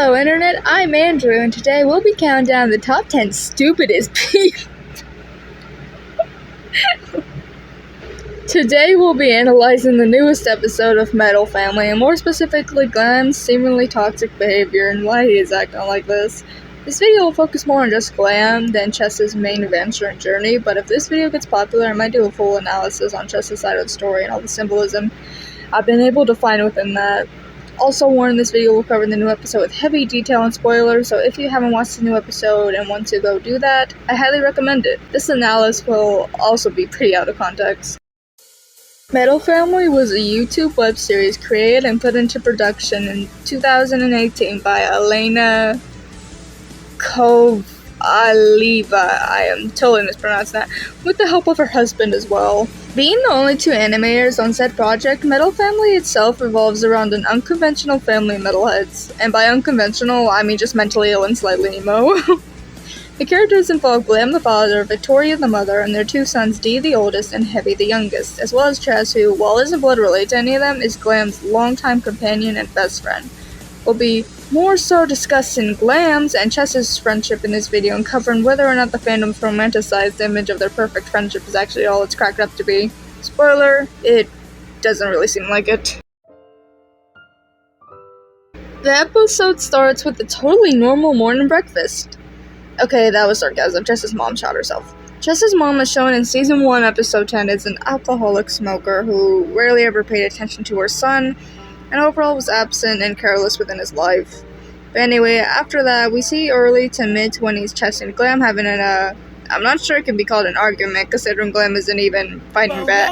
Hello Internet, I'm Andrew, and today we'll be counting down the top 10 stupidest people. Today we'll be analyzing the newest episode of Metal Family, and more specifically Glam's seemingly toxic behavior and why he is acting like this. This video will focus more on just Glam than Chess's main adventure and journey, but if this video gets popular, I might do a full analysis on Chess's side of the story and all the symbolism I've been able to find within that. Also warn, this video will cover the new episode with heavy detail and spoilers, so if you haven't watched the new episode and want to go do that, I highly recommend it. This analysis will also be pretty out of context. Metal Family was a YouTube web series created and put into production in 2018 by Elena Kovalieva, I am totally mispronouncing that, with the help of her husband as well. Being the only two animators on said project, Metal Family itself revolves around an unconventional family of metalheads, and by unconventional, I mean just mentally ill and slightly emo. The characters involve Glam the father, Victoria the mother, and their two sons, D the oldest and Heavy the youngest, as well as Chess, who, while isn't blood related to any of them, is Glam's longtime companion and best friend. We'll be more so discussing Glam's and Chess's friendship in this video and covering whether or not the fandom's romanticized image of their perfect friendship is actually all it's cracked up to be. Spoiler, it doesn't really seem like it. The episode starts with a totally normal morning breakfast. Okay, that was sarcasm. Chess's mom shot herself. Chess's mom, as shown in Season 1, Episode 10, is an alcoholic smoker who rarely ever paid attention to her son, and overall was absent and careless within his life. But anyway, after that, we see early to mid-20s Chess and Glam having I'm not sure it can be called an argument, considering Glam isn't even fighting back.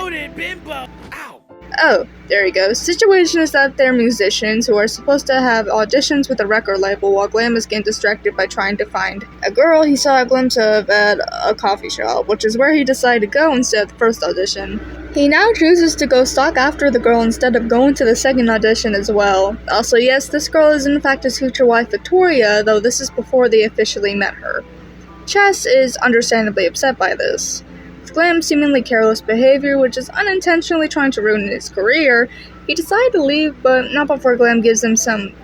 Oh, there you go. Situation is that they're musicians who are supposed to have auditions with a record label, while Glam is getting distracted by trying to find a girl he saw a glimpse of at a coffee shop, which is where he decided to go instead of the first audition. He now chooses to go stalk after the girl instead of going to the second audition as well. Also, yes, this girl is in fact his future wife Victoria, though this is before they officially met her. Chess is understandably upset by this. With Glam's seemingly careless behavior, which is unintentionally trying to ruin his career, he decided to leave, but not before Glam gives him some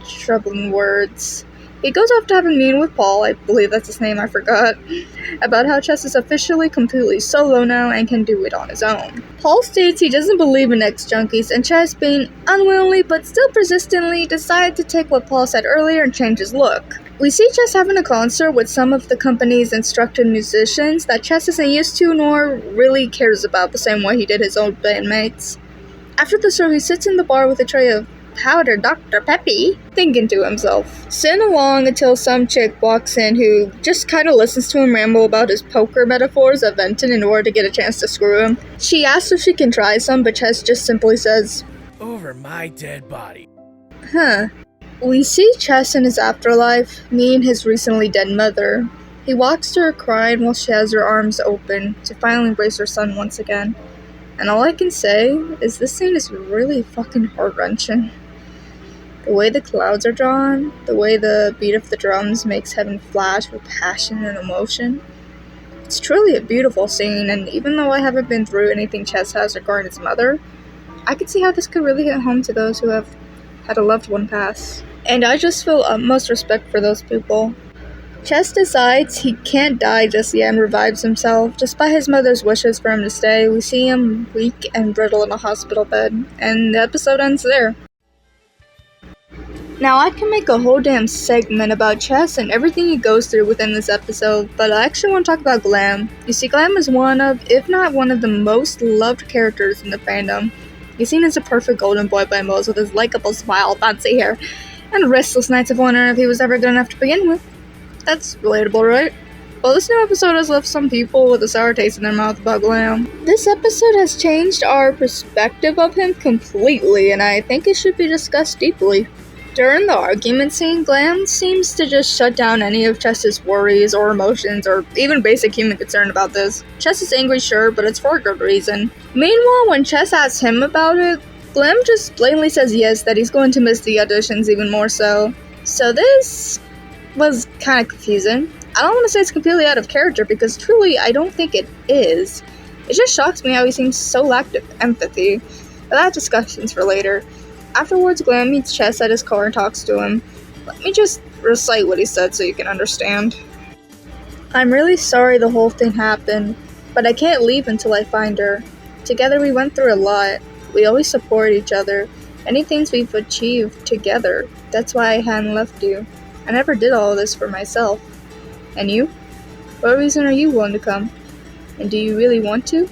troubling words. He goes off to have a meeting with Paul, I believe that's his name, I forgot, about how Chess is officially completely solo now and can do it on his own. Paul states he doesn't believe in ex-junkies, and Chess, being unwillingly but still persistently, decided to take what Paul said earlier and change his look. We see Chess having a concert with some of the company's instructed musicians that Chess isn't used to nor really cares about the same way he did his old bandmates. After the show, he sits in the bar with a tray of powdered Dr. Peppy, thinking to himself. Sitting along until some chick walks in who just kinda listens to him ramble about his poker metaphors of venting in order to get a chance to screw him. She asks if she can try some, but Chess just simply says, "Over my dead body." Huh. We see Chess in his afterlife, meeting his recently dead mother. He walks to her crying while she has her arms open to finally embrace her son once again. And all I can say is this scene is really fucking heart-wrenching. The way the clouds are drawn, the way the beat of the drums makes heaven flash with passion and emotion. It's truly a beautiful scene, and even though I haven't been through anything Chess has regarding his mother, I can see how this could really hit home to those who have had a loved one pass. And I just feel utmost respect for those people. Chess decides he can't die just yet and revives himself. Despite his mother's wishes for him to stay, we see him weak and brittle in a hospital bed, and the episode ends there. Now, I can make a whole damn segment about Chess and everything he goes through within this episode, but I actually want to talk about Glam. You see, Glam is one of, if not one of the most loved characters in the fandom. He's seen as a perfect golden boy by most, with his likable smile, fancy hair, and restless nights of wondering if he was ever good enough to begin with. That's relatable, right? Well, this new episode has left some people with a sour taste in their mouth about Glam. This episode has changed our perspective of him completely, and I think it should be discussed deeply. During the argument scene, Glam seems to just shut down any of Chess's worries or emotions or even basic human concern about this. Chess is angry, sure, but it's for a good reason. Meanwhile, when Chess asks him about it, Glam just blatantly says yes, that he's going to miss the auditions even more so. So this was kind of confusing. I don't want to say it's completely out of character because truly I don't think it is. It just shocks me how he seems so lack of empathy. But that discussion's for later. Afterwards, Glam meets Chess at his car and talks to him. Let me just recite what he said so you can understand. I'm really sorry the whole thing happened, but I can't leave until I find her. Together we went through a lot. We always support each other. Many things we've achieved together. That's why I hadn't left you. I never did all of this for myself. And you? What reason are you willing to come? And do you really want to?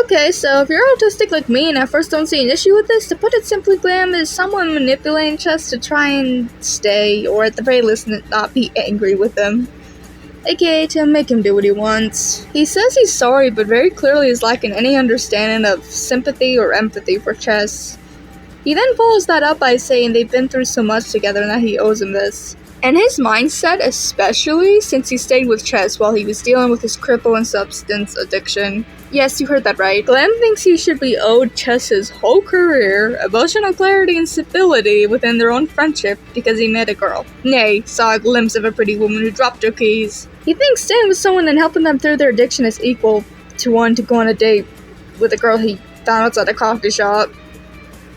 Okay, so if you're autistic like me and at first don't see an issue with this, to put it simply, Glam is someone manipulating Chess to try and stay, or at the very least not be angry with him. AKA to make him do what he wants. He says he's sorry, but very clearly is lacking any understanding of sympathy or empathy for Chess. He then follows that up by saying they've been through so much together and that he owes him this. And his mindset, especially since he stayed with Chess while he was dealing with his crippling substance addiction. Yes, you heard that right. Glam thinks he should be owed Chess his whole career, emotional clarity and stability within their own friendship because he met a girl. Nay, saw a glimpse of a pretty woman who dropped her keys. He thinks staying with someone and helping them through their addiction is equal to one to go on a date with a girl he found outside a coffee shop.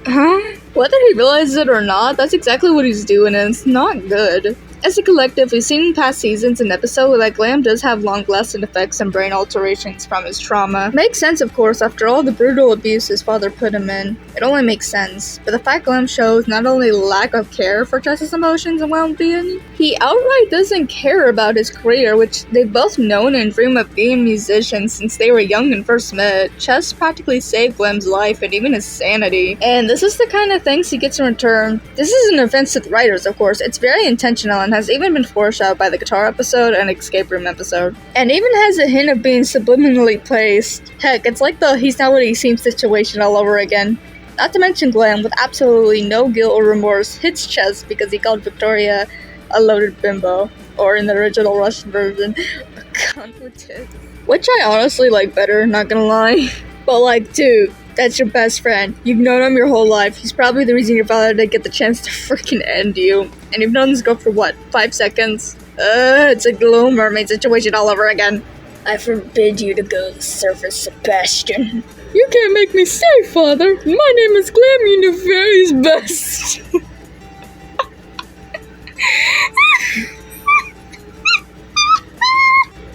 Huh? Whether he realizes it or not, that's exactly what he's doing, and it's not good. As a collective, we've seen in past seasons and episodes that Glam does have long-lasting effects and brain alterations from his trauma. Makes sense, of course, after all the brutal abuse his father put him in. It only makes sense. But the fact Glam shows not only lack of care for Chess's emotions and well-being, he outright doesn't care about his career, which they've both known and dream of being musicians since they were young and first met. Chess practically saved Glam's life and even his sanity. And this is the kind of things he gets in return. This is an offense to the writers, of course. It's very intentional and has even been foreshadowed by the guitar episode and escape room episode. And even has a hint of being subliminally placed. Heck, it's like the he's not what he seems situation all over again. Not to mention Glam, with absolutely no guilt or remorse, hits Chess because he called Victoria a loaded bimbo. Or in the original Russian version, a cunt with tits. Which I honestly like better, not gonna lie. But like, dude, that's your best friend. You've known him your whole life. He's probably the reason your father didn't get the chance to freaking end you. And you've known this girl for what, 5 seconds? It's a Little Mermaid situation all over again. I forbid you to go to the surface, Sebastian. You can't make me stay, father. My name is Glam, you know very best.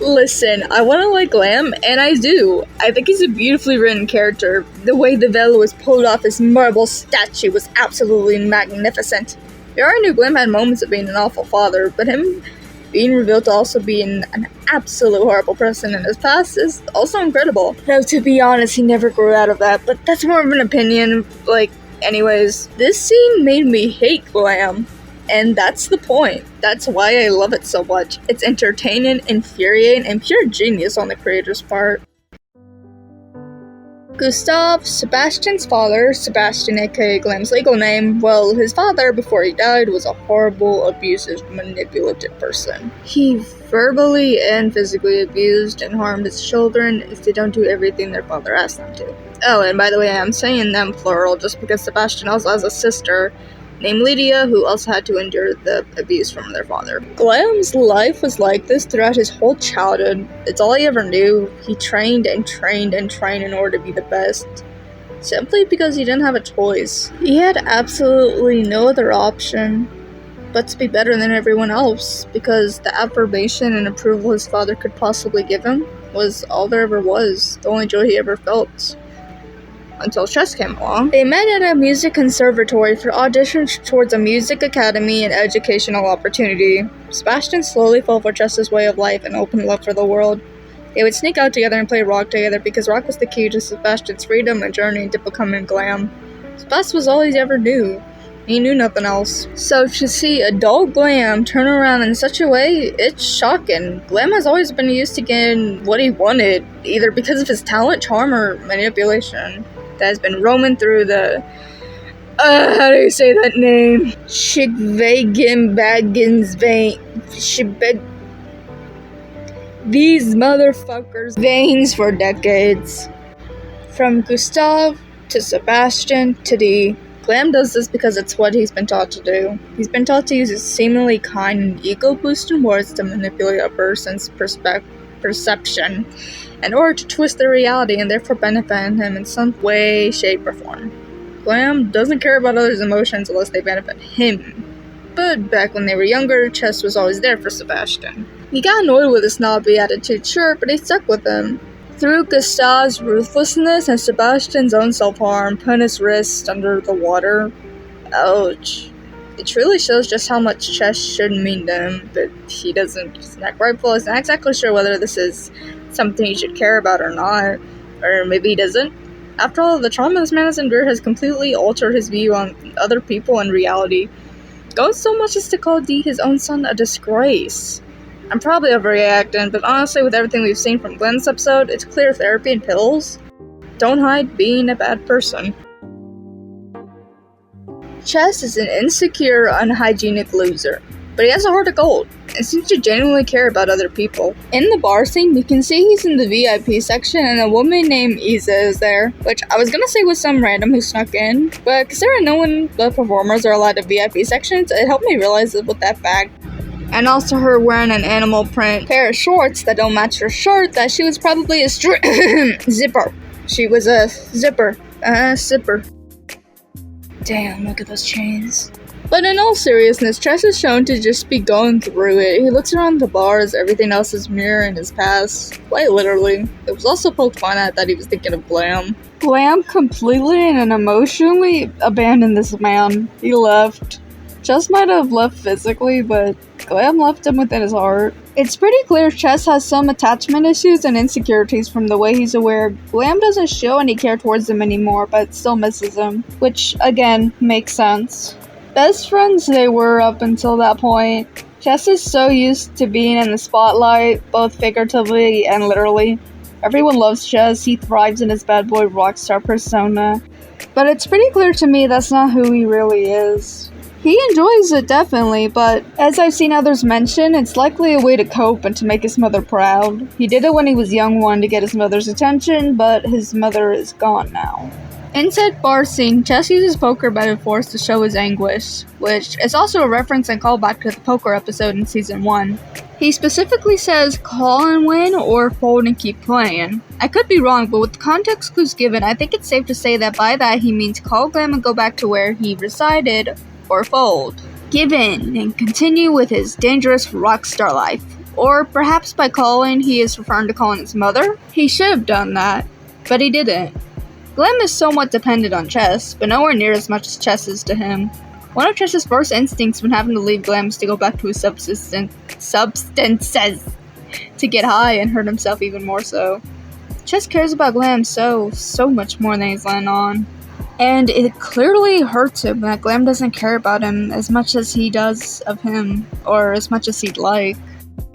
Listen, I want to like Glam, and I do. I think he's a beautifully written character. The way the veil was pulled off his marble statue was absolutely magnificent. We already knew Glam had moments of being an awful father, but him being revealed to also being an absolute horrible person in his past is also incredible. Though to be honest, he never grew out of that, but that's more of an opinion. Anyways, this scene made me hate Glam. And that's the point. That's why I love it so much. It's entertaining, infuriating, and pure genius on the creator's part. Gustav, Sebastian's father, Sebastian aka Glam's legal name, well, his father, before he died, was a horrible, abusive, manipulative person. He verbally and physically abused and harmed his children if they don't do everything their father asked them to. Oh, and by the way, I'm saying them plural just because Sebastian also has a sister named Lydia, who also had to endure the abuse from their father. Glam's life was like this throughout his whole childhood. It's all he ever knew. He trained and trained and trained in order to be the best, simply because he didn't have a choice. He had absolutely no other option but to be better than everyone else, because the affirmation and approval his father could possibly give him was all there ever was, the only joy he ever felt. Until Chess came along. They met at a music conservatory for auditions towards a music academy and educational opportunity. Sebastian slowly fell for Chess's way of life and open love for the world. They would sneak out together and play rock together because rock was the key to Sebastian's freedom and journey into becoming Glam. Sebastian was all he ever knew. He knew nothing else. So to see adult Glam turn around in such a way, it's shocking. Glam has always been used to getting what he wanted, either because of his talent, charm, or manipulation. That has been roaming through the how do you say that name? These motherfuckers' veins for decades. From Gustav to Sebastian to D. Glam does this because it's what he's been taught to do. He's been taught to use his seemingly kind and ego-boosting words to manipulate a person's perception. in order to twist their reality and therefore benefit him in some way, shape, or form. Glam doesn't care about others' emotions unless they benefit him. But back when they were younger, Chess was always there for Sebastian. He got annoyed with his snobby attitude, sure, but he stuck with him. Through Gustave's ruthlessness and Sebastian's own self-harm, putting his wrist under the water. Ouch. It truly shows just how much Chess should mean to him, but he doesn't. He's not grateful. He's not exactly sure whether this is something he should care about or not. Or maybe he doesn't. After all, the trauma this man has endured has completely altered his view on other people and reality. Going so much as to call D, his own son, a disgrace. I'm probably overreacting, but honestly, with everything we've seen from Glen's episode, it's clear therapy and pills don't hide being a bad person. Chess is an insecure, unhygienic loser, but he has a heart of gold and seems to genuinely care about other people. In the bar scene, we can see he's in the VIP section and a woman named Isa is there, which I was gonna say was some random who snuck in, but considering no one but performers are allowed to VIP sections, it helped me realize that with that fact. And also her wearing an animal print pair of shorts that don't match her shirt, that she was probably a zipper. She was a zipper. Zipper. Damn, look at those chains. But in all seriousness, Chess is shown to just be going through it. He looks around the bar as everything else is mirroring his past. Quite literally. It was also poked fun at that he was thinking of Glam. Glam completely and emotionally abandoned this man. He left. Chess might have left physically, but Glam left him within his heart. It's pretty clear Chess has some attachment issues and insecurities from the way he's aware Glam doesn't show any care towards him anymore, but still misses him. Which, again, makes sense. Best friends they were up until that point. Chess is so used to being in the spotlight, both figuratively and literally. Everyone loves Chess, he thrives in his bad boy rockstar persona. But it's pretty clear to me that's not who he really is. He enjoys it, definitely, but as I've seen others mention, it's likely a way to cope and to make his mother proud. He did it when he was young one to get his mother's attention, but his mother is gone now. In said bar scene, Chess uses poker metaphors to show his anguish, which is also a reference and callback to the poker episode in Season 1. He specifically says call and win or fold and keep playing. I could be wrong, but with the context clues given, I think it's safe to say that by that he means call Glam and go back to where he resided, or fold. Give in and continue with his dangerous rock star life. Or perhaps by calling, he is referring to calling his mother? He should have done that, but he didn't. Glam is somewhat dependent on Chess, but nowhere near as much as Chess is to him. One of Chess's first instincts when having to leave Glam is to go back to his substances to get high and hurt himself even more so. Chess cares about Glam so much more than he's letting on. And it clearly hurts him that Glam doesn't care about him as much as he does of him, or as much as he'd like.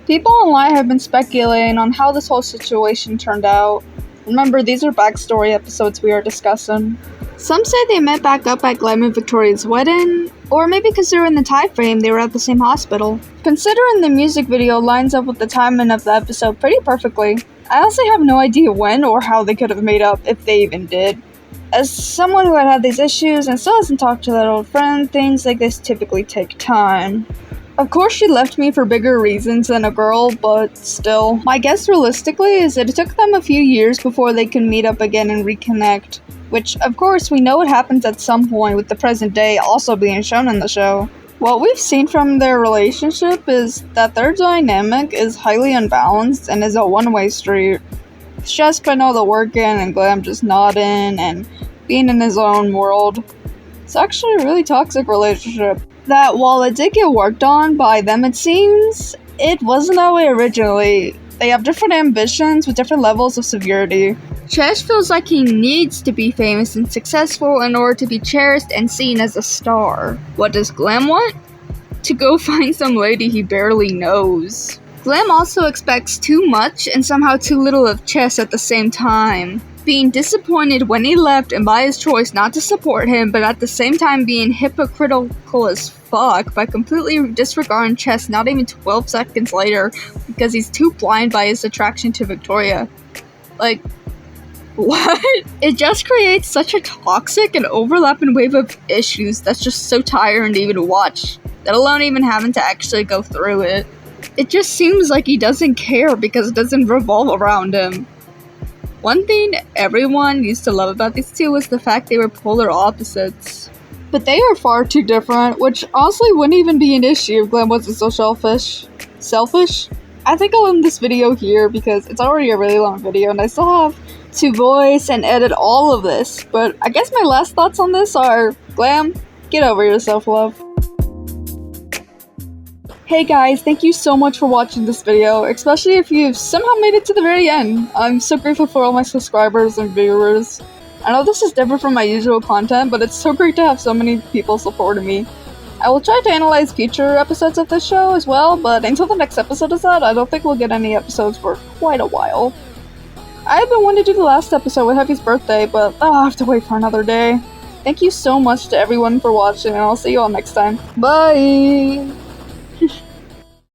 People online have been speculating on how this whole situation turned out. Remember, these are backstory episodes we are discussing. Some say they met back up at Glam and Victoria's wedding, or maybe considering the time frame, they were at the same hospital. Considering the music video lines up with the timing of the episode pretty perfectly, I honestly have no idea when or how they could have made up, if they even did. As someone who had these issues and still hasn't talked to that old friend, things like this typically take time. Of course she left me for bigger reasons than a girl, but still. My guess realistically is that it took them a few years before they can meet up again and reconnect. Which, of course, we know it happens at some point, with the present day also being shown in the show. What we've seen from their relationship is that their dynamic is highly unbalanced and is a one-way street. Chess putting all the work in and Glam just nodding and being in his own world. It's actually a really toxic relationship. That while it did get worked on by them, it seems, it wasn't that way originally. They have different ambitions with different levels of severity. Chess feels like he needs to be famous and successful in order to be cherished and seen as a star. What does Glam want? To go find some lady he barely knows. Glam also expects too much and somehow too little of Chess at the same time. Being disappointed when he left and by his choice not to support him, but at the same time being hypocritical as fuck by completely disregarding Chess not even 12 seconds later because he's too blind by his attraction to Victoria. Like, what? It just creates such a toxic and overlapping wave of issues that's just so tiring to even watch, let alone even having to actually go through it. It just seems like he doesn't care because it doesn't revolve around him. One thing everyone used to love about these two was the fact they were polar opposites. But they are far too different, which honestly wouldn't even be an issue if Glam wasn't so selfish. Selfish? I think I'll end this video here because it's already a really long video and I still have to voice and edit all of this. But I guess my last thoughts on this are, Glam, get over yourself, love. Hey guys, thank you so much for watching this video, especially if you've somehow made it to the very end. I'm so grateful for all my subscribers and viewers. I know this is different from my usual content, but it's so great to have so many people supporting me. I will try to analyze future episodes of this show as well, but until the next episode is out, I don't think we'll get any episodes for quite a while. I have been wanting to do the last episode with Heavy's birthday, but I'll have to wait for another day. Thank you so much to everyone for watching, and I'll see you all next time. Bye!